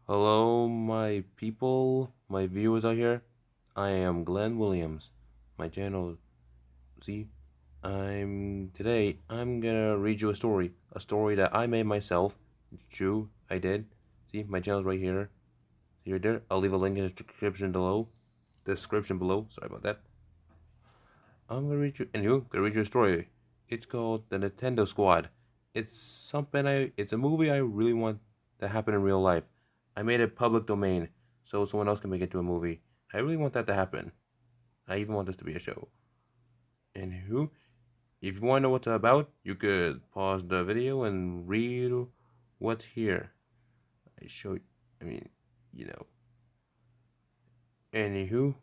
Hello, my people, my viewers out here. I am Glenn Williams. My channel, see, I'm gonna read you a story that I made myself. It's true, I did. See, my channel's right here. See right there. I'll leave a link in the description below. Sorry about that. Gonna read you a story. It's called The Nintendo Squad. It's a movie I really want to happen in real life. I made it public domain so someone else can make it to a movie. I really want that to happen. I even want this to be a show. If you want to know what it's about, you could pause the video and read what's here. I show, I mean, you know. Anywho,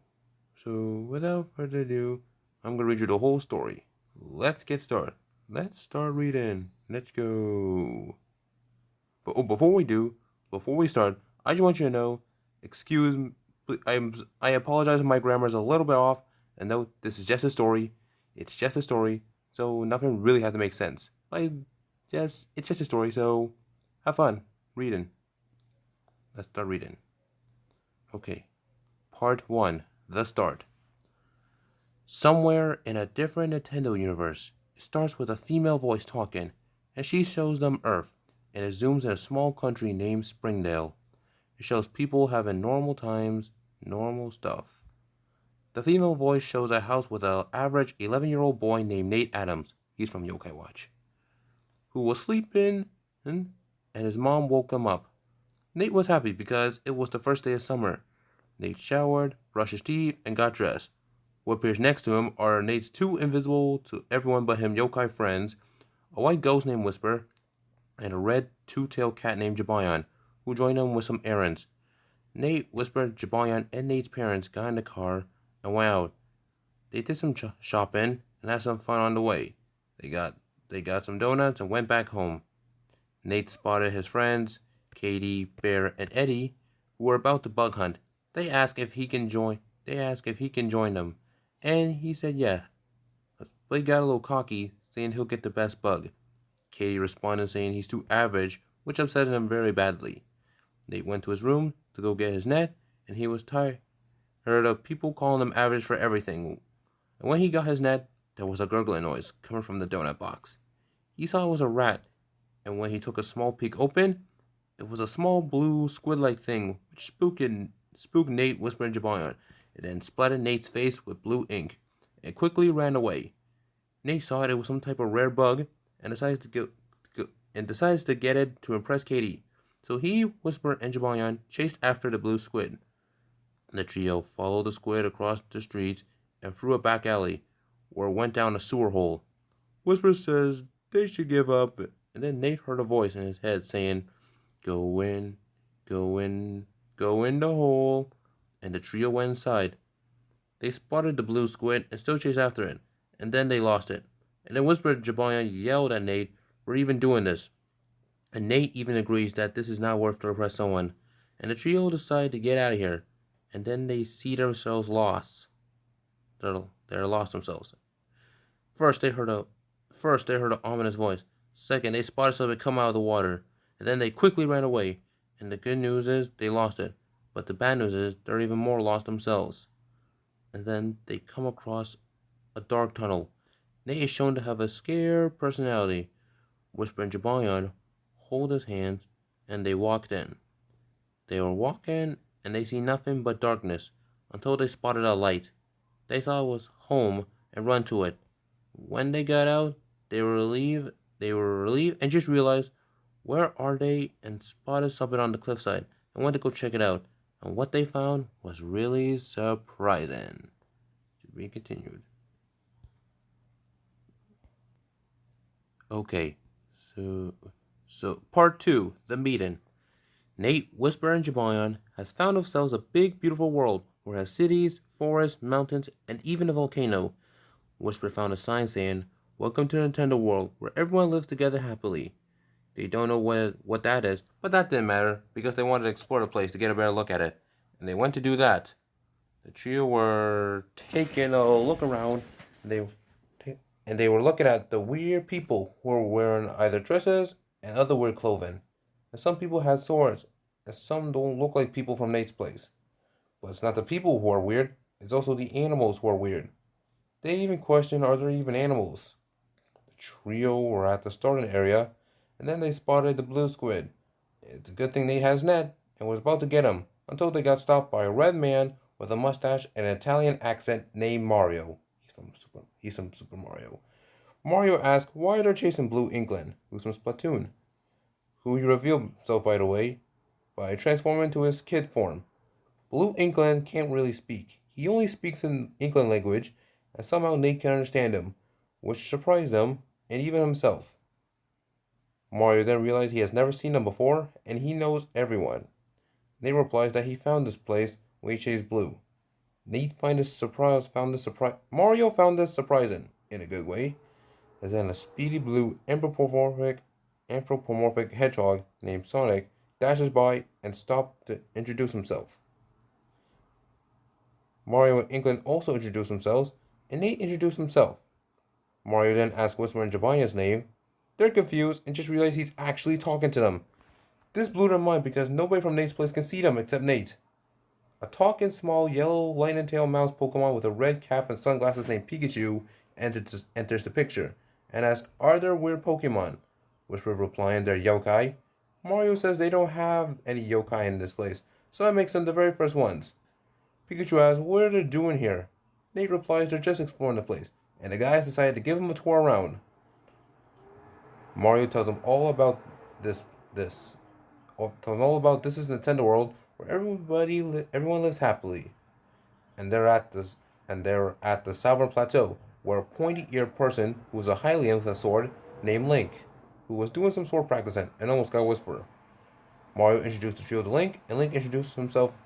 so without further ado, I'm gonna read you the whole story. Let's get started. Let's start reading. Let's go. But before we start, I just want you to know, excuse me, I apologize if my grammar is a little bit off. And note, this is just a story. It's just a story, so nothing really has to make sense. It's just a story, so have fun reading. Let's start reading. Okay, Part 1, The Start. Somewhere in a different Nintendo universe, it starts with a female voice talking, and she shows them Earth, and it zooms in a small country named Springdale. It shows people having normal times, normal stuff. The female voice shows a house with an average 11-year-old boy named Nate Adams, he's from Yokai Watch, who was sleeping, and his mom woke him up. Nate was happy because it was the first day of summer. Nate showered, brushed his teeth, and got dressed. What appears next to him are Nate's two invisible to everyone but him yokai friends, a white ghost named Whisper, and a red two-tailed cat named Jabayan, who joined him with some errands. Nate, Whisper, Jabayan, and Nate's parents got in the car and went out. They did some shopping and had some fun on the way. They got some donuts and went back home. Nate spotted his friends, Katie, Bear, and Eddie, who were about to bug hunt. They asked if he can join them, and he said yeah. But he got a little cocky, saying he'll get the best bug. Katie responded saying he's too average, which upset him very badly. Nate went to his room to go get his net, and he was tired of people calling him average for everything. And when he got his net, there was a gurgling noise coming from the donut box. He saw it was a rat, and when he took a small peek open, it was a small blue squid-like thing, which spooked Nate, whispering Jabayan. It then splattered Nate's face with blue ink, and quickly ran away. Nate saw it was some type of rare bug, and decides to get it to impress Katie. So he, Whisper, and Jabayan chased after the blue squid. The trio followed the squid across the streets and through a back alley, where it went down a sewer hole. Whisper says they should give up, and then Nate heard a voice in his head saying, "Go in, go in, go in the hole," and the trio went inside. They spotted the blue squid and still chased after it, and then they lost it. And then Whisper Jabayan yelled at Nate for even doing this. And Nate even agrees that this is not worth to impress someone. And the trio decide to get out of here. And then they see themselves lost. They're lost themselves. First they heard a ominous voice. Second, they spotted something come out of the water. And then they quickly ran away. And the good news is they lost it. But the bad news is they're even more lost themselves. And then they come across a dark tunnel. Nate is shown to have a scared personality. Whisper and Jabayan hold his hands, and they walked in. They were walking, and they see nothing but darkness, until they spotted a light. They thought it was home, and run to it. When they got out, they were relieved, and just realized, where are they, and spotted something on the cliffside, and went to go check it out. And what they found was really surprising. To be continued. Okay, so part 2, the meeting. Nate, Whisper, and Jabayan has found themselves a big, beautiful world where it has cities, forests, mountains, and even a volcano. Whisper found a sign saying, "Welcome to Nintendo World, where everyone lives together happily." They don't know what that is, but that didn't matter because they wanted to explore the place to get a better look at it, and they went to do that. The trio were taking a look around, and they were looking at the weird people who were wearing either dresses and other weird clothing. And some people had swords, and some don't look like people from Nate's place. But it's not the people who are weird, it's also the animals who are weird. They even question, are there even animals? The trio were at the starting area, and then they spotted the blue squid. It's a good thing Nate has Ned and was about to get him until they got stopped by a red man with a mustache and an Italian accent named Mario. He's from Super Mario. Mario asks why they're chasing Blue England, who's from Splatoon, who he revealed himself, by the way, by transforming into his kid form. Blue England can't really speak. He only speaks in England language, and somehow Nate can understand him, which surprised him and even himself. Mario then realizes he has never seen them before, and he knows everyone. Nate replies that he found this place when he chased Blue. Mario found this surprising, in a good way, as then a speedy blue anthropomorphic hedgehog named Sonic dashes by and stops to introduce himself. Mario and England also introduce themselves, and Nate introduced himself. Mario then asks Whisper and Jabania's name. They're confused and just realize he's actually talking to them. This blew their mind because nobody from Nate's place can see them except Nate. A talking small yellow lightning tail mouse Pokemon with a red cap and sunglasses named Pikachu enters the picture and asks, are there weird Pokemon? Whisper replying they're yokai. Mario says they don't have any yokai in this place, so that makes them the very first ones. Pikachu asks what are they doing here? Nate replies they're just exploring the place, and the guys decide to give him a tour around. Mario tells him all about this tells him all about this is Nintendo World where everyone lives happily, and they're at the Salver Plateau where a pointy-eared person who is a Hylian with a sword named Link, who was doing some sword practicing and almost got Whisper. Mario introduced the trio to Link, and Link introduced himself.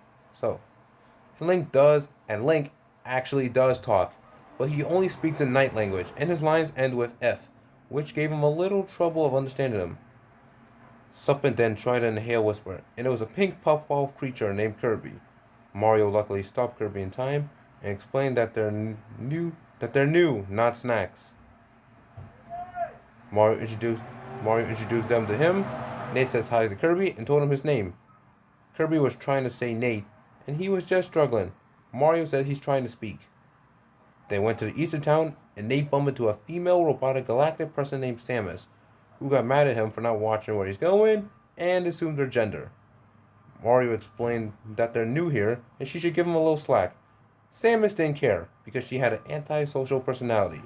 And Link actually does talk, but he only speaks in night language, and his lines end with F, which gave him a little trouble of understanding him. Suppin then tried to inhale Whisper, and it was a pink puffball creature named Kirby. Mario luckily stopped Kirby in time and explained that they're new, not snacks. Mario introduced them to him. Nate says hi to Kirby and told him his name. Kirby was trying to say Nate, and he was just struggling. Mario said he's trying to speak. They went to the Easter town, and Nate bumped into a female robotic galactic person named Samus, who got mad at him for not watching where he's going and assumed their gender. Mario explained that they're new here and she should give him a little slack. Samus didn't care because she had an antisocial personality.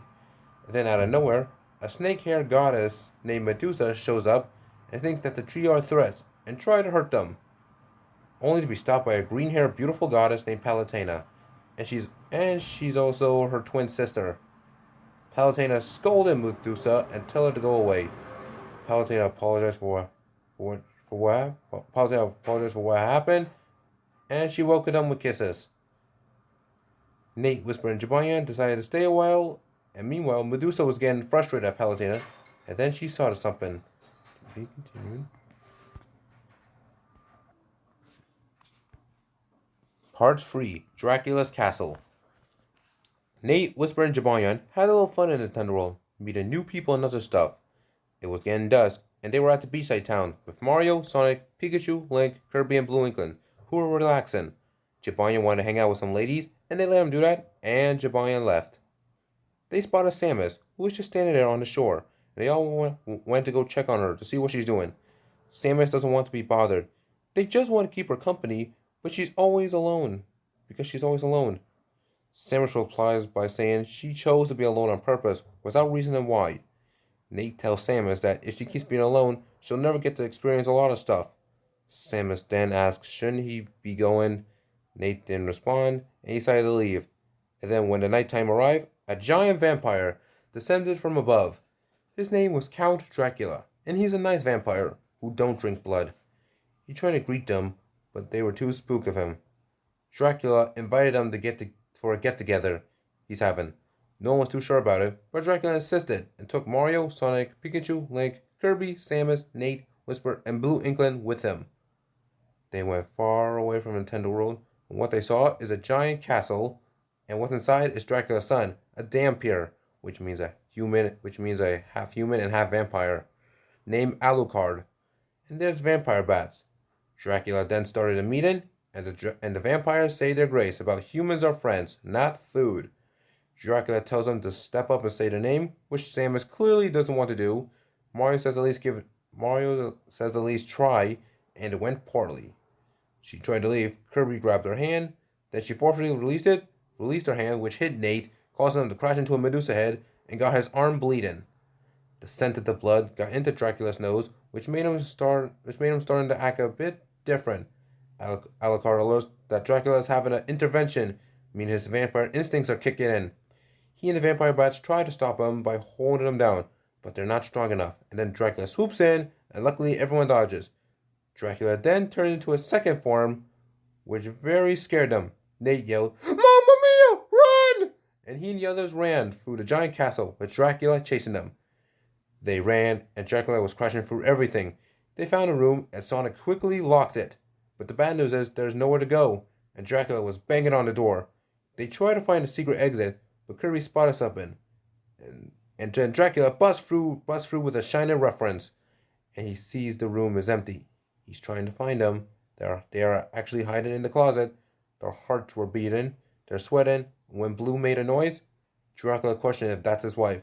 And then out of nowhere, a snake-haired goddess named Medusa shows up and thinks that the trio are threats and try to hurt them, only to be stopped by a green-haired beautiful goddess named Palutena, and she's also her twin sister. Palutena scolded Medusa and tell her to go away. Palutena apologized for what happened, and she welcomed them with kisses. Nate, Whisper, and Jabanian decided to stay a while, and meanwhile, Medusa was getting frustrated at Palutena, and then she saw something. To be continued. Part 3, Dracula's Castle. Nate, Whisper, and Jabanian had a little fun in Nintendo World, meeting new people and other stuff. It was getting dusk, and they were at the beachside town with Mario, Sonic, Pikachu, Link, Kirby, and Blue England, who were relaxing. Jabanian wanted to hang out with some ladies, and they let him do that, and Jabanian left. They spotted Samus, who was just standing there on the shore, and they all went to go check on her to see what she's doing. Samus doesn't want to be bothered. They just want to keep her company, but she's always alone, because she's always alone. Samus replies by saying she chose to be alone on purpose, without reasoning why. Nate tells Samus that if she keeps being alone, she'll never get to experience a lot of stuff. Samus then asks, shouldn't he be going? Nate didn't respond, and he decided to leave. And then when the nighttime arrived, a giant vampire descended from above. His name was Count Dracula, and he's a nice vampire who don't drink blood. He tried to greet them, but they were too spooked of him. Dracula invited them for a get-together he's having. No one was too sure about it, but Dracula insisted and took Mario, Sonic, Pikachu, Link, Kirby, Samus, Nate, Whisper, and Blue England with him. They went far away from Nintendo World, and what they saw is a giant castle, and what's inside is Dracula's son, a Dampier, which means a half human and half vampire, named Alucard. And there's vampire bats. Dracula then started a meeting, and the vampires say their grace about humans are friends, not food. Dracula tells them to step up and say their name, which Samus clearly doesn't want to do. Mario says at least try, and it went poorly. She tried to leave. Kirby grabbed her hand. Then she forcefully released her hand, which hit Nate, causing him to crash into a Medusa head and got his arm bleeding. The scent of the blood got into Dracula's nose, which made him starting to act a bit different. Alucard alerts that Dracula is having an intervention, meaning his vampire instincts are kicking in. He and the vampire bats try to stop him by holding him down, but they're not strong enough. And then Dracula swoops in, and luckily everyone dodges. Dracula then turns into a second form, which very scared them. Nate yelled, "Mamma mia, run!" And he and the others ran through the giant castle, with Dracula chasing them. They ran, and Dracula was crashing through everything. They found a room, and Sonic quickly locked it. But the bad news is there's nowhere to go, and Dracula was banging on the door. They try to find a secret exit, but Kirby spotted something. And then Dracula busts through with a shining reference, and he sees the room is empty. He's trying to find them. They are actually hiding in the closet. Their hearts were beating. They're sweating. When Blue made a noise, Dracula questioned if that's his wife.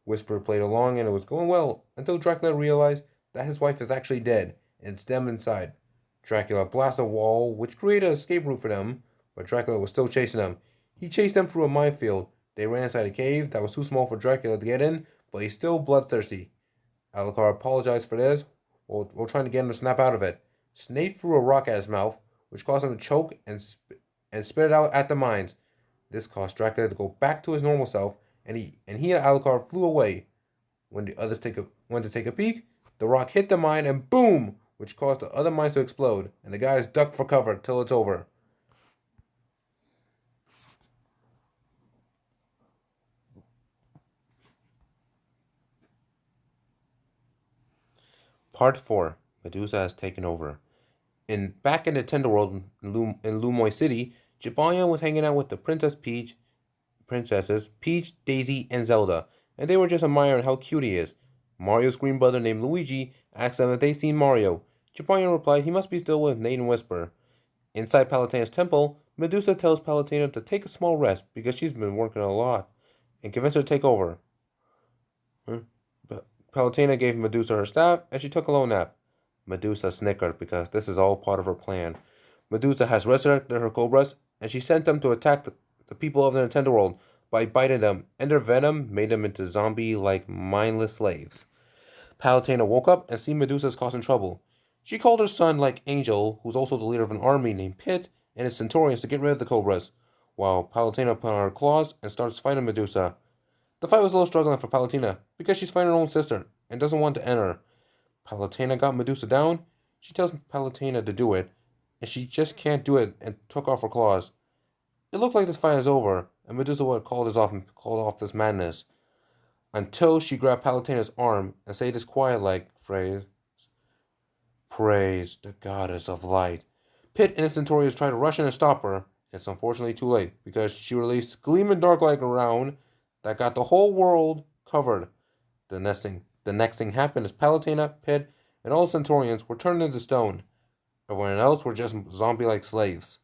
Whisper played along, and it was going well until Dracula realized that his wife is actually dead, and it's them inside. Dracula blasted a wall, which created an escape route for them, but Dracula was still chasing them. He chased them through a minefield. They ran inside a cave that was too small for Dracula to get in, but he's still bloodthirsty. Alucard apologized for this, while trying to get him to snap out of it. Snape threw a rock at his mouth, which caused him to choke and spit it out at the mines. This caused Dracula to go back to his normal self, and he and Alucard flew away. When the others went to take a peek, the rock hit the mine and boom, which caused the other mines to explode, and the guys ducked for cover till it's over. Part 4. Medusa has taken over. Back in the Tender World in Lumoy City, Jibanyan was hanging out with the princesses Peach, Daisy, and Zelda, and they were just admiring how cute he is. Mario's green brother named Luigi asked them if they'd seen Mario. Jibanyan replied he must be still with Nate and Whisper. Inside Palutena's temple, Medusa tells Palutena to take a small rest because she's been working a lot, and convinced her to take over. Palutena gave Medusa her staff, and she took a little nap. Medusa snickered because this is all part of her plan. Medusa has resurrected her cobras, and she sent them to attack the people of the Nintendo world by biting them, and their venom made them into zombie-like mindless slaves. Palutena woke up and see Medusa's causing trouble. She called her son like Angel, who's also the leader of an army named Pit, and his Centaurians to get rid of the cobras, while Palutena put on her claws and starts fighting Medusa. The fight was a little struggling for Palutena because she's fighting her own sister and doesn't want to enter. Palutena got Medusa down. She tells Palutena to do it, and she just can't do it and took off her claws. It looked like this fight is over, and Medusa would have called off this madness. Until she grabbed Palutena's arm and said this quiet-like phrase, "Praise the goddess of light." Pit and his Centaurians try to rush in and stop her. It's unfortunately too late, because she released gleaming dark light around that got the whole world covered. The next thing happened is Palutena, Pit, and all Centaurians were turned into stone. Everyone else were just zombie-like slaves.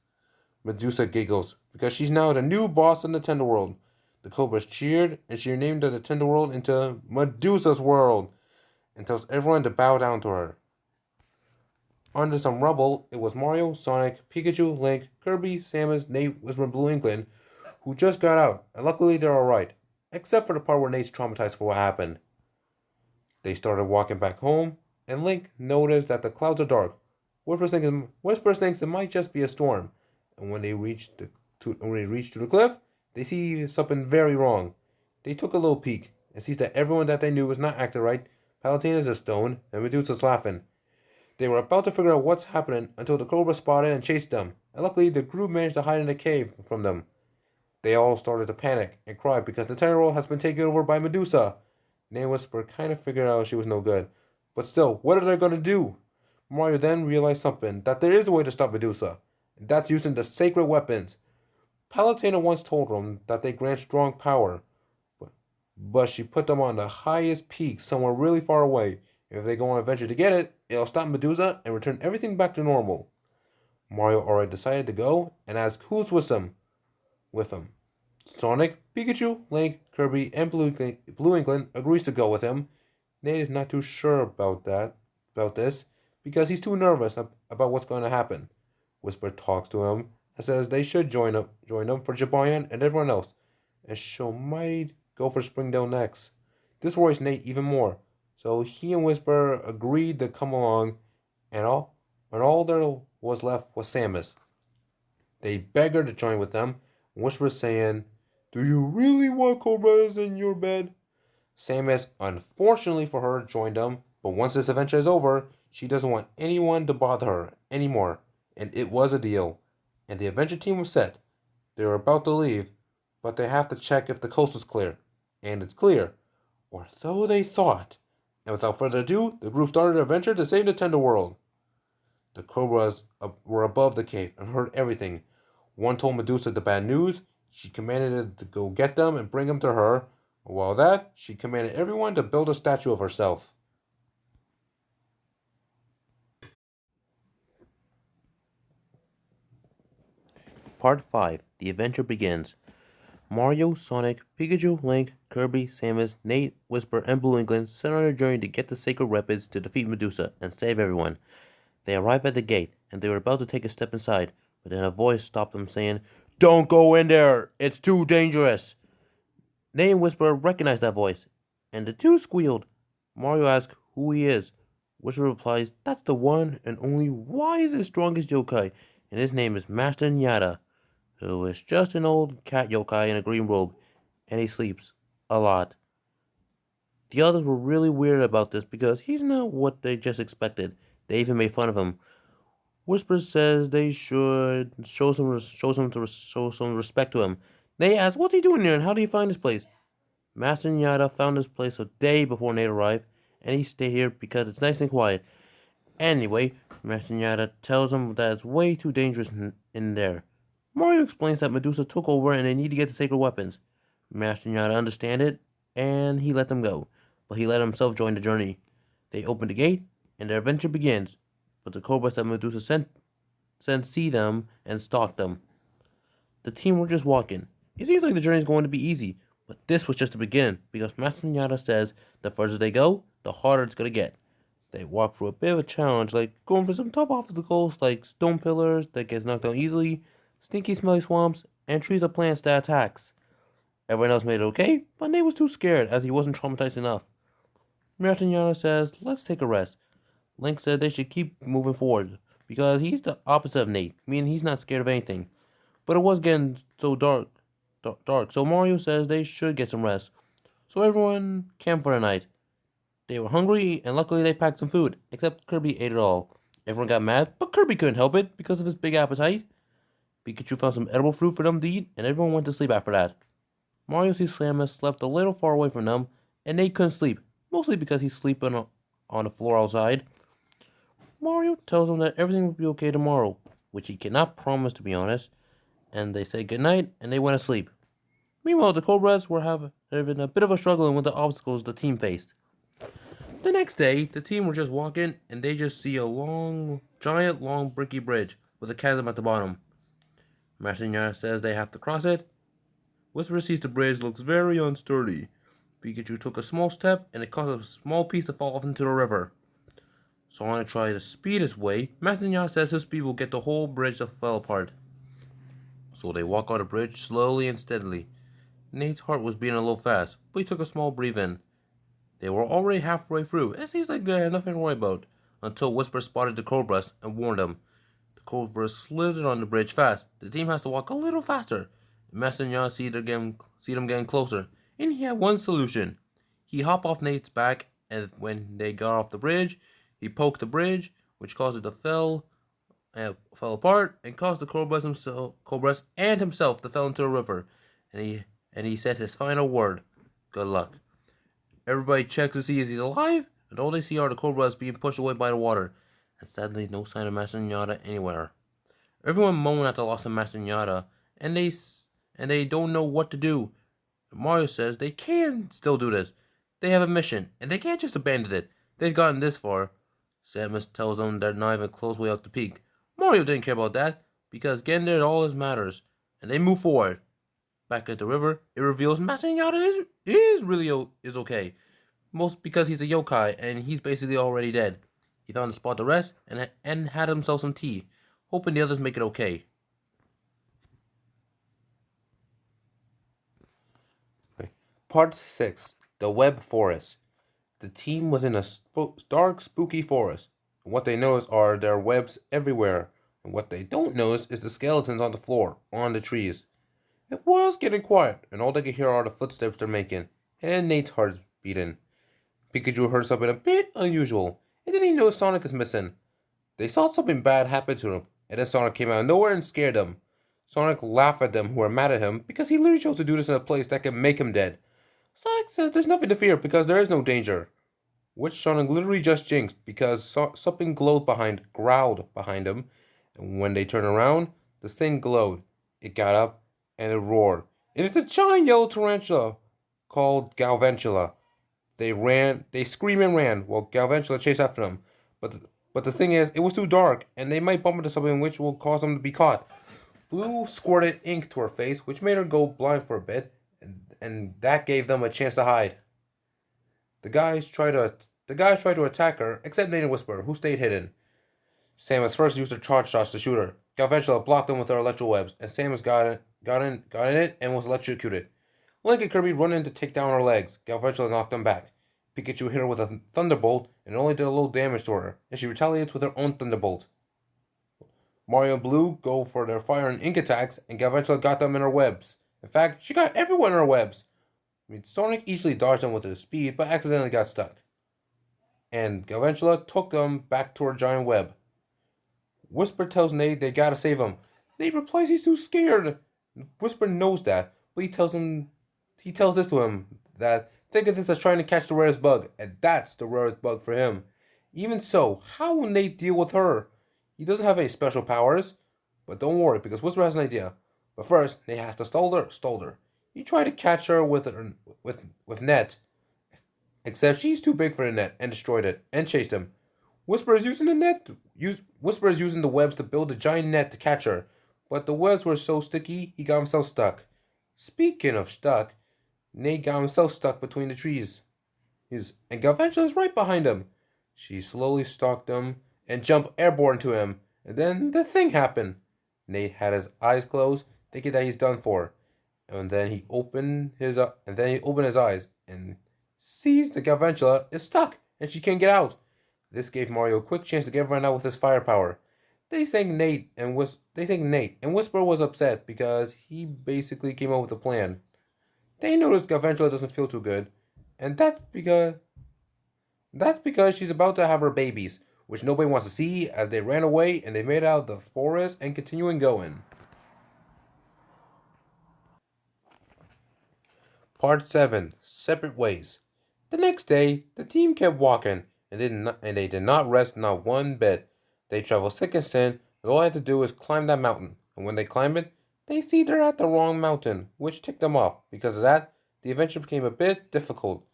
Medusa giggles, because she's now the new boss in the Nintendo world. The Cobras cheered, and she renamed the Nintendo world into Medusa's world, and tells everyone to bow down to her. Under some rubble, it was Mario, Sonic, Pikachu, Link, Kirby, Samus, Nate, Whisper, Blue Inkling, who just got out, and luckily they're alright, except for the part where Nate's traumatized for what happened. They started walking back home, and Link noticed that the clouds are dark. Whisper thinks it might just be a storm, and when they reached to the cliff, they see something very wrong. They took a little peek, and sees that everyone that they knew was not acting right. Palutena's a stone, and Medusa's laughing. They were about to figure out what's happening until the Cobra spotted and chased them, and luckily the group managed to hide in a cave from them. They all started to panic and cry because the Nintendo world has been taken over by Medusa. Nate and Whisper kind of figured out she was no good. But still, what are they going to do? Mario then realized something, that there is a way to stop Medusa, and that's using the sacred weapons. Palutena once told him that they grant strong power, but she put them on the highest peak somewhere really far away, If they go on an adventure to get it, it'll stop Medusa and return everything back to normal. Mario already decided to go and asked who's with him. Sonic, Pikachu, Link, Kirby, and Blue Inkling agrees to go with him. Nate is not too sure about this, because he's too nervous about what's going to happen. Whisper talks to him and says they should join him for Japan and everyone else, and Show might go for Springdale next. This worries Nate even more, so he and Whisper agreed to come along, and all there was left was Samus. They beg her to join with them, Whisper saying, "Do you really want cobras in your bed?" Samus, unfortunately for her, joined them, but once this adventure is over, she doesn't want anyone to bother her anymore, and it was a deal. And the adventure team was set. They were about to leave, but they have to check if the coast is clear. And it's clear, or so they thought. And without further ado, the group started an adventure to save the Tender World. The Cobras were above the cave and heard everything. One told Medusa the bad news. She commanded it to go get them and bring them to her. While that, she commanded everyone to build a statue of herself. Part 5. The adventure begins. Mario, Sonic, Pikachu, Link, Kirby, Samus, Nate, Whisper, and Blue Inkling set on a journey to get the Sacred Rapids to defeat Medusa and save everyone. They arrived at the gate, and they were about to take a step inside, but then a voice stopped them saying, "Don't go in there! It's too dangerous!" Nate and Whisper recognized that voice, and the two squealed. Mario asks who he is. Whisper replies, "That's the one and only wisest, strongest yokai, and his name is Master Nyata, who is just an old cat yokai in a green robe, and he sleeps a lot." The others were really weird about this because he's not what they just expected. They even made fun of him. Whisper says they should show some respect to him. They ask, "What's he doing here and how did he find this place?" Master Nyata found this place a day before Nate arrived, and he stayed here because it's nice and quiet. Anyway, Master Nyata tells him that it's way too dangerous in there. Mario explains that Medusa took over and they need to get the sacred weapons. Master Nyata understands it, and he let them go, but he let himself join the journey. They open the gate, and their adventure begins, but the cobras that Medusa sent see them and stalk them. The team were just walking. It seems like the journey is going to be easy, but this was just the beginning, because Master Nyata says the further they go, the harder it's going to get. They walk through a bit of a challenge, like going for some tough obstacles like stone pillars that gets knocked down easily, stinky smelly swamps, and trees of plants that attacks. Everyone else made it okay, but Nate was too scared as he wasn't traumatized enough. Master Nyata says, "Let's take a rest." Link said they should keep moving forward, because he's the opposite of Nate, meaning he's not scared of anything. But it was getting so dark, so Mario says they should get some rest. So everyone camped for the night. They were hungry, and luckily they packed some food, except Kirby ate it all. Everyone got mad, but Kirby couldn't help it because of his big appetite. Pikachu found some edible fruit for them to eat, and everyone went to sleep after that. Mario sees Samus slept a little far away from them, and Nate couldn't sleep, mostly because he's sleeping on the floor outside. Mario tells him that everything will be okay tomorrow, which he cannot promise, to be honest, and they say goodnight and they went to sleep. Meanwhile, the Cobras were having a bit of a struggle with the obstacles the team faced. The next day, the team were just walking and they just see a giant, long, bricky bridge with a chasm at the bottom. Master Nyata says they have to cross it. Whisper sees the bridge looks very unsturdy. Pikachu took a small step and it caused a small piece to fall off into the river. Sonic tried to speed his way. Master Nyata says his speed will get the whole bridge to fall apart. So they walk on the bridge slowly and steadily. Nate's heart was beating a little fast, but he took a small breathe in. They were already halfway through. It seems like they had nothing to worry about, until Whisper spotted the Cobras and warned them. The Cobras slithered on the bridge fast. The team has to walk a little faster. Master Nyata see them getting closer, and he had one solution. He hopped off Nate's back, and when they got off the bridge, he poked the bridge, which caused it to fell apart and caused the Cobras and himself to fall into the river. And he said his final word: "Good luck." Everybody checks to see if he's alive, and all they see are the Cobras being pushed away by the water, and sadly no sign of Master Nyata anywhere. Everyone moaned at the loss of Master Nyata, and they don't know what to do. Mario says they can still do this. They have a mission, and they can't just abandon it. They've gotten this far. Samus tells them they're not even close way up the peak. Mario didn't care about that, because getting there all that matters, and they move forward. Back at the river, it reveals Master is really is okay. Most because he's a yokai and he's basically already dead. He found a spot to rest and had himself some tea, hoping the others make it okay. Okay. Part 6, The Web Forest. The team was in a dark, spooky forest. And what they notice are there are webs everywhere. And what they don't notice is the skeletons on the floor, on the trees. It was getting quiet, and all they could hear are the footsteps they're making, and Nate's heart beating. Pikachu heard something a bit unusual, and then he noticed Sonic is missing. They thought something bad happened to him, and then Sonic came out of nowhere and scared them. Sonic laughed at them who were mad at him because he literally chose to do this in a place that could make him dead. Sonic says there's nothing to fear because there is no danger, which Sonic literally just jinxed because something growled behind him, and when they turned around, this thing glowed. It got up and it roared. And it's a giant yellow tarantula called Galvantula. They screamed and ran while Galvantula chased after them. But the thing is, it was too dark, and they might bump into something which will cause them to be caught. Blue squirted ink to her face, which made her go blind for a bit, and that gave them a chance to hide. The guys tried to attack her, except Nate and Whisper, who stayed hidden. Samus first used her charge shots to shoot her. Galvantula blocked them with her electro webs, and Samus got in it and was electrocuted. Link and Kirby run in to take down her legs. Galvantula knocked them back. Pikachu hit her with a thunderbolt and only did a little damage to her, and she retaliates with her own thunderbolt. Mario and Blue go for their fire and ink attacks, and Galvantula got them in her webs. In fact, she got everyone in her webs. Sonic easily dodged them with his speed, but accidentally got stuck. And Galvantula took them back to her giant web. Whisper tells Nate they gotta save him. Nate replies he's too scared. Whisper knows that, but he tells this to him that think of this as trying to catch the rarest bug, and that's the rarest bug for him. Even so, how will Nate deal with her? He doesn't have any special powers, but don't worry because Whisper has an idea. But first, Nate has to stall her. He tried to catch her with net, except she's too big for the net and destroyed it and chased him. Whisper is using the webs to build a giant net to catch her, but the webs were so sticky he got himself stuck. Speaking of stuck, Nate got himself stuck between the trees. And Galvantula is right behind him. She slowly stalked him and jumped airborne to him, and then the thing happened. Nate had his eyes closed, thinking that he's done for, and then he opened his eyes and sees the Galvantula is stuck and she can't get out. This gave Mario a quick chance to get everyone out with his firepower. They think Nate and Whisper was upset because he basically came up with a plan. They notice Galvantula doesn't feel too good, and that's because she's about to have her babies, which nobody wants to see as they ran away and they made out of the forest and continuing going. Part 7, Separate Ways. The next day, the team kept walking, and they did not rest not one bit. They traveled thick and thin, and all they had to do is climb that mountain. And when they climb it, they see they're at the wrong mountain, which ticked them off. Because of that, the adventure became a bit difficult.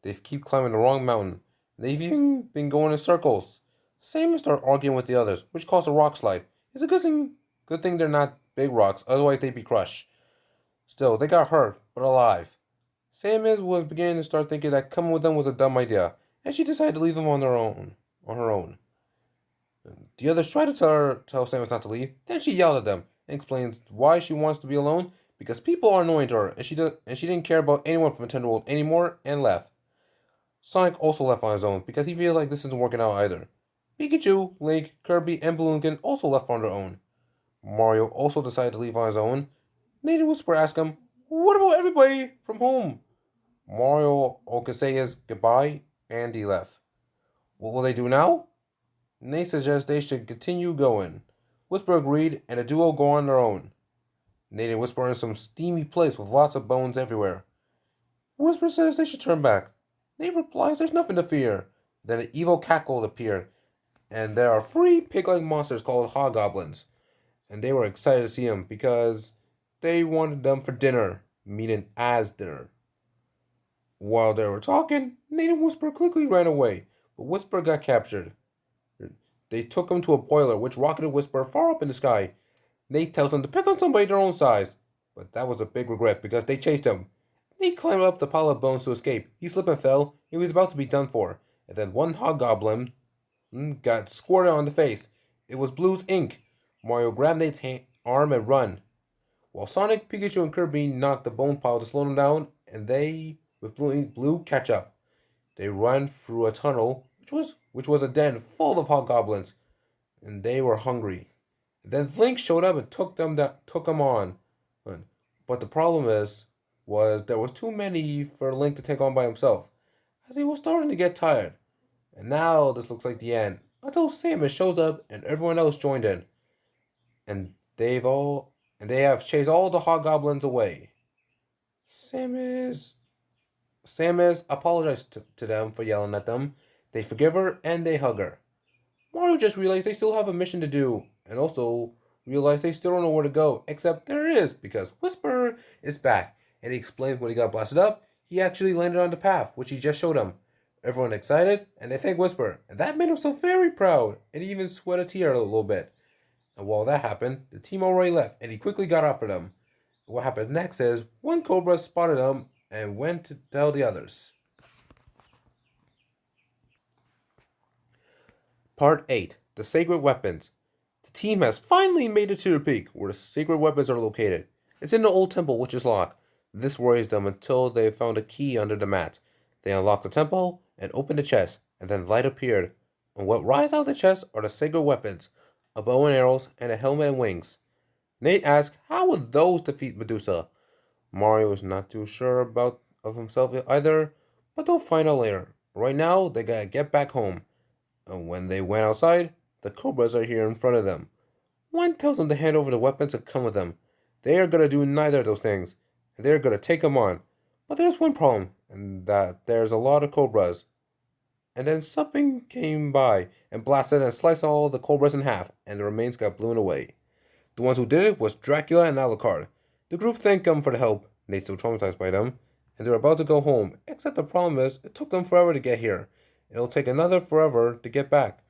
They keep climbing the wrong mountain. They've even been going in circles. Sam start arguing with the others, which caused a rock slide. It's a good thing they're not big rocks, otherwise they'd be crushed. Still, they got hurt, but alive. Samus was beginning to start thinking that coming with them was a dumb idea, and she decided to leave them on her own. The others tried to tell Samus not to leave, then she yelled at them and explained why she wants to be alone because people are annoying to her and she didn't care about anyone from Nintendo World anymore and left. Sonic also left on his own because he feels like this isn't working out either. Pikachu, Link, Kirby, and Balloonkin also left on their own. Mario also decided to leave on his own. Nate and Whisper asked him, "What about everybody from home?" Mario all could say is goodbye, and he left. What will they do now? Nate suggests they should continue going. Whisper agreed, and the duo go on their own. Nate and Whisper are in some steamy place with lots of bones everywhere. Whisper says they should turn back. Nate replies there's nothing to fear. Then an evil cackle appeared, and there are 3 pig-like monsters called hobgoblins. And they were excited to see him because they wanted them for dinner, meaning as dinner. While they were talking, Nate and Whisper quickly ran away, but Whisper got captured. They took him to a boiler, which rocketed Whisper far up in the sky. Nate tells them to pick on somebody their own size, but that was a big regret because they chased him. Nate climbed up the pile of bones to escape. He slipped and fell. He was about to be done for, and then one hobgoblin got squirted on the face. It was Blue's ink. Mario grabbed Nate's arm and run, while Sonic, Pikachu, and Kirby knocked the bone pile to slow them down, and they, with Blue, catch up. They run through a tunnel, which was a den full of hobgoblins, and they were hungry. Then Link showed up and took them on. But the problem was there was too many for Link to take on by himself, as he was starting to get tired. And now this looks like the end, until Samus shows up and everyone else joined in, and they have chased all the hobgoblins away. Samus Samus apologized to them for yelling at them. They forgive her and they hug her. Mario just realized they still have a mission to do, and also realized they still don't know where to go, except there is, because Whisper is back, and he explains when he got blasted up, he actually landed on the path, which he just showed him. Everyone excited, and they thank Whisper, and that made him so very proud, and he even sweat a tear a little bit. And while that happened, the team already left, and he quickly got after them. What happened next is, one Cobra spotted them, and went to tell the others. Part 8. The Sacred Weapons. The team has finally made it to the peak, where the sacred weapons are located. It's in the old temple, which is locked. This worries them until they found a key under the mat. They unlocked the temple, and opened the chest, and then light appeared. And what rises out of the chest are the sacred weapons, a bow and arrows, and a helmet and wings. Nate asks, how would those defeat Medusa? Mario is not too sure about of himself either, but they'll find out later. Right now, they gotta get back home. And when they went outside, the Cobras are here in front of them. One tells them to hand over the weapons and come with them. They are gonna do neither of those things, and they're gonna take them on. But there's one problem, and that there's a lot of Cobras. And then something came by and blasted and sliced all the Cobras in half, and the remains got blown away. The ones who did it was Dracula and Alucard. The group thanked them for the help. Nate's still traumatized by them, and they're about to go home, except the problem is, it took them forever to get here. It'll take another forever to get back.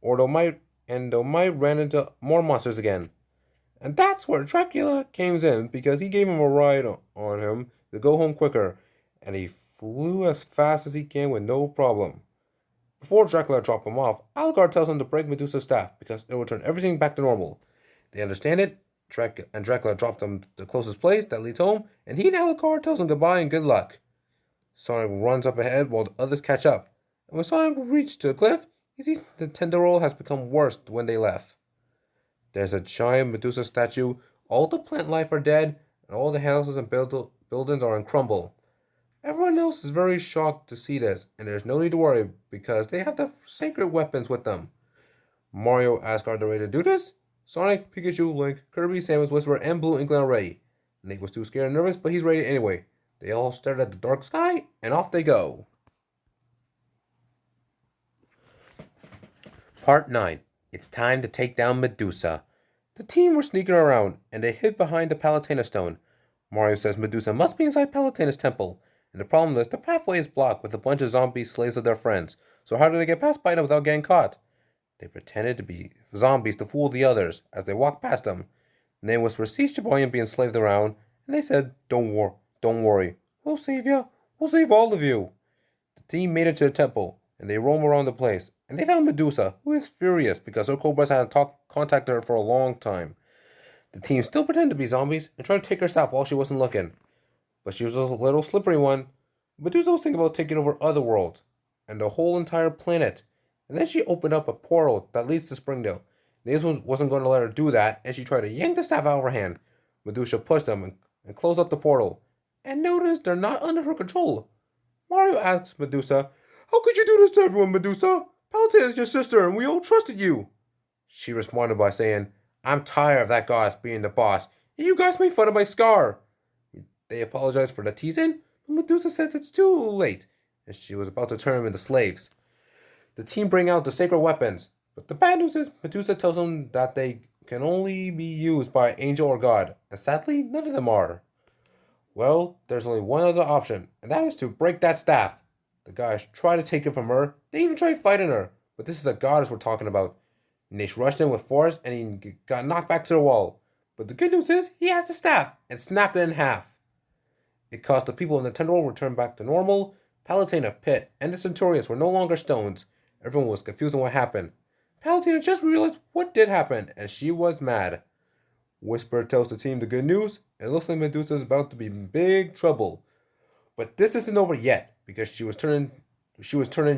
Or they might run into more monsters again. And that's where Dracula comes in, because he gave him a ride on him to go home quicker, and he flew as fast as he can with no problem. Before Dracula dropped him off, Alucard tells him to break Medusa's staff, because it will turn everything back to normal. They understand it, and Dracula dropped them to the closest place that leads home, and he and Alucard tells him goodbye and good luck. Sonic runs up ahead while the others catch up, and when Sonic reaches the cliff, he sees the Tenderol has become worse when they left. There's a giant Medusa statue, all the plant life are dead, and all the houses and buildings are in crumble. Everyone else is very shocked to see this, and there's no need to worry because they have the sacred weapons with them. Mario asks are they ready to do this? Sonic, Pikachu, Link, Kirby, Samus, Whisper, and Blue Inkling are ready. Nate was too scared and nervous, but he's ready anyway. They all stared at the dark sky, and off they go. Part 9. It's time to take down Medusa. The team were sneaking around, and they hid behind the Palutena stone. Mario says Medusa must be inside Palutena's temple, and the problem is the pathway is blocked with a bunch of zombies slaves of their friends, so how do they get past by them without getting caught? They pretended to be zombies to fool the others as they walked past them. And they Whisper ceased Chibolian being slaved around, and they said, don't worry, we'll save you, we'll save all of you. The team made it to the temple, and they roam around the place, and they found Medusa, who is furious because her Cobras hadn't contacted her for a long time. The team still pretended to be zombies and tried to take her staff while she wasn't looking. But she was a little slippery one. Medusa was thinking about taking over other worlds, and the whole entire planet. And then she opened up a portal that leads to Springdale. This one wasn't going to let her do that, and she tried to yank the staff out of her hand. Medusa pushed them and closed up the portal, and noticed they're not under her control. Mario asks Medusa, how could you do this to everyone, Medusa? Palutena is your sister, and we all trusted you. She responded by saying, I'm tired of that goddess being the boss, and you guys made fun of my scar. They apologized for the teasing, but Medusa says it's too late, and she was about to turn them into slaves. The team bring out the sacred weapons, but the bad news is Medusa tells them that they can only be used by an angel or god, and sadly, none of them are. Well, there's only one other option, and that is to break that staff. The guys try to take it from her. They even try fighting her. But this is a goddess we're talking about. Nate rushed in with force and he got knocked back to the wall. But the good news is he has the staff and snapped it in half. It caused the people in the Tenderworld to return back to normal. Palutena, Pit, and the Centurions were no longer stones. Everyone was confused on what happened. Palutena just realized what did happen, and she was mad. Whisper tells the team the good news. It looks like Medusa is about to be in big trouble. But this isn't over yet, because she was turning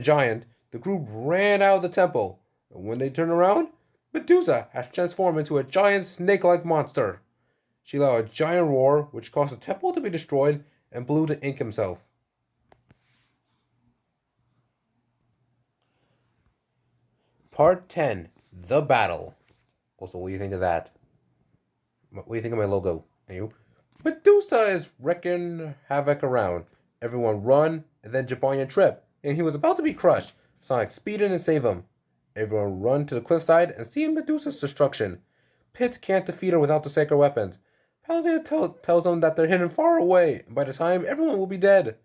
giant. The group ran out of the temple, and when they turned around, Medusa has transformed into a giant snake-like monster. She let out a giant roar, which caused the temple to be destroyed, and blew the ink himself. Part 10, The Battle. Also, what do you think of that? What do you think of my logo? And you? Medusa is wrecking havoc around. Everyone run, and then Jabarian trip, and he was about to be crushed. Sonic speed in and save him. Everyone run to the cliffside and see Medusa's destruction. Pit can't defeat her without the sacred weapons. Palutena tells them that they're hidden far away, and by the time everyone will be dead.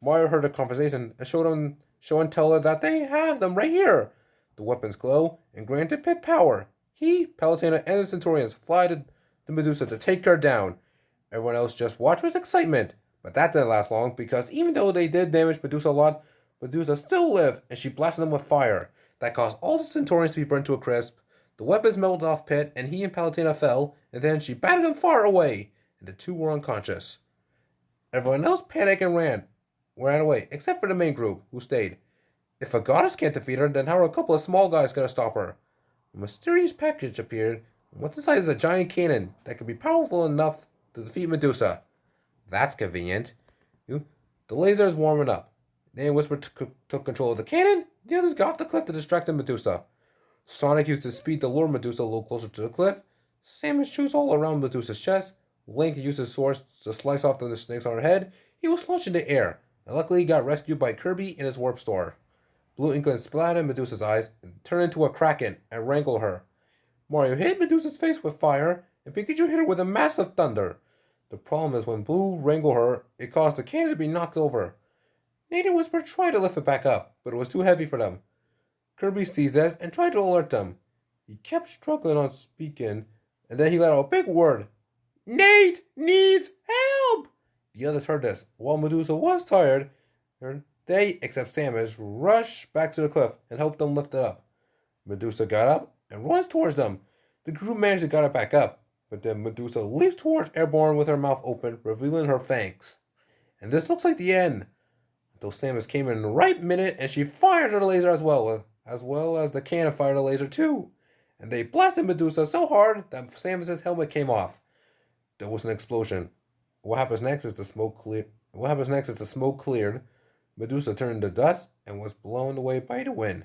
Mario heard the conversation and show and tell her that they have them right here. The weapons glow and granted Pit power. He, Palutena, and the Centurions fly to Medusa to take her down. Everyone else just watched with excitement. But that didn't last long because even though they did damage Medusa a lot, Medusa still lived and she blasted them with fire. That caused all the Centurions to be burnt to a crisp. The weapons melted off Pit and he and Palutena fell, and then she batted them far away, and the two were unconscious. Everyone else panicked and ran away, except for the main group, who stayed. If a goddess can't defeat her, then how are a couple of small guys gonna stop her? A mysterious package appeared, and what's inside is a giant cannon that could be powerful enough to defeat Medusa. That's convenient. The laser is warming up. Then Whisper took control of the cannon. The others got off the cliff to distract Medusa. Sonic used his speed to lure Medusa a little closer to the cliff. Samus shoots all around Medusa's chest. Link used his sword to slice off the snakes on her head. He was launched in the air, and luckily he got rescued by Kirby in his warp store. Blue Inkling splattered in Medusa's eyes and turned into a kraken and wrangled her. Mario hit Medusa's face with fire, and Pikachu hit her with a massive thunder. The problem is when Blue wrangled her, it caused the cannon to be knocked over. Nate and Whisper tried to lift it back up, but it was too heavy for them. Kirby sees this and tried to alert them. He kept struggling on speaking, and then he let out a big word. Nate needs help! The others heard this. While Medusa was tired, they, except Samus, rushed back to the cliff and helped them lift it up. Medusa got up and runs towards them. The group managed to get it back up, but then Medusa leaps towards Airborne with her mouth open, revealing her fangs. And this looks like the end. Until Samus came in the right minute and she fired her laser as well as the cannon fired a laser too. And they blasted Medusa so hard that Samus's helmet came off. There was an explosion. What happens next is the smoke cleared. Medusa turned to dust and was blown away by the wind.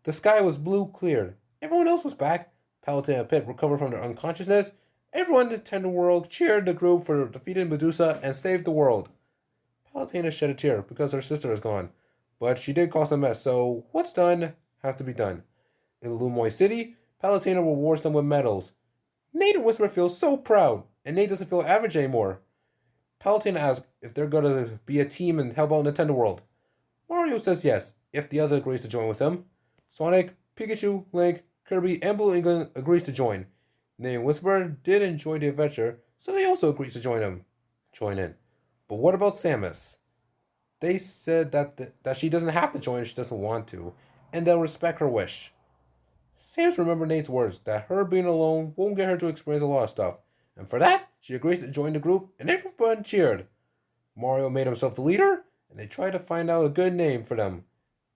The sky was blue cleared. Everyone else was back. Palutena and Pit recovered from their unconsciousness. Everyone in the Tender World cheered the group for defeating Medusa and saved the world. Palutena shed a tear because her sister is gone, but she did cause a mess, so what's done has to be done. In Lumoy City, Palutena rewards them with medals. Nate and Whisper feel so proud, and Nate doesn't feel average anymore. Palutena asks if they're gonna be a team and help out Nintendo World. Mario says yes, if the other agrees to join with him. Sonic, Pikachu, Link, Kirby, and Blue England agrees to join. Nate and Whisper did enjoy the adventure, so they also agreed to join in. But what about Samus? They said that she doesn't have to join if she doesn't want to, and they'll respect her wish. Samus remembered Nate's words that her being alone won't get her to experience a lot of stuff, and for that, she agrees to join the group, and everyone cheered. Mario made himself the leader, and they tried to find out a good name for them.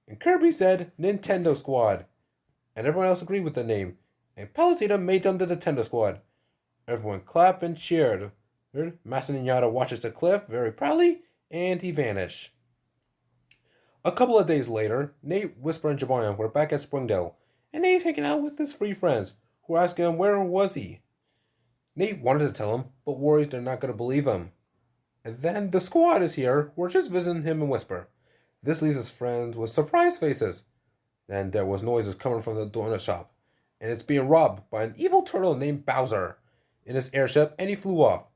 And Kirby said Nintendo Squad, and everyone else agreed with the name, and Palutena made them the Nintendo Squad. Everyone clapped and cheered. Master Ninjata watches the cliff very proudly, and he vanished. A couple of days later, Nate, Whisper, and Jabarian were back at Springdale, and Nate hanging out with his three friends, who were asking him where was he. Nate wanted to tell him, but worries they're not going to believe him. And then the squad is here, who are just visiting him and Whisper. This leaves his friends with surprised faces. Then there was noises coming from the donut shop, and it's being robbed by an evil turtle named Bowser in his airship, and he flew off.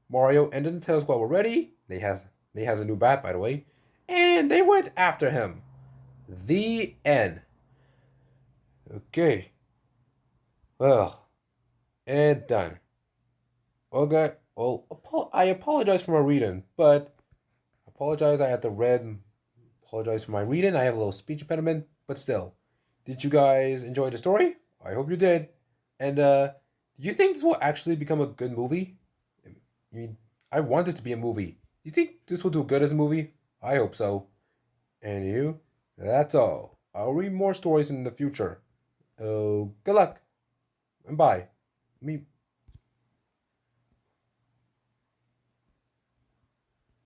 Mario and the Nintendo Squad were ready. They has a new bat, by the way. And and they went after him. The end. Okay. Well, and done. Okay. Well, I apologize for my reading, but apologize. I had to read. Apologize for my reading. I have a little speech impediment, but still. Did you guys enjoy the story? I hope you did. And do you think this will actually become a good movie? I mean, I want this to be a movie. You think this will do good as a movie? I hope so. And you? That's all. I'll read more stories in the future. Good luck and bye. Me